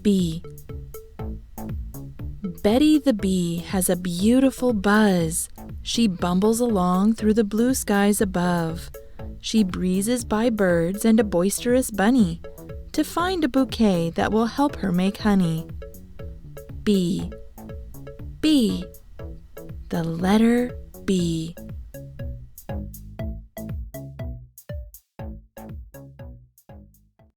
B. Betty the bee has a beautiful buzz. She bumbles along through the blue skies above. She breezes by birds and a boisterous bunny to find a bouquet that will help her make honey. B. B. The letter B.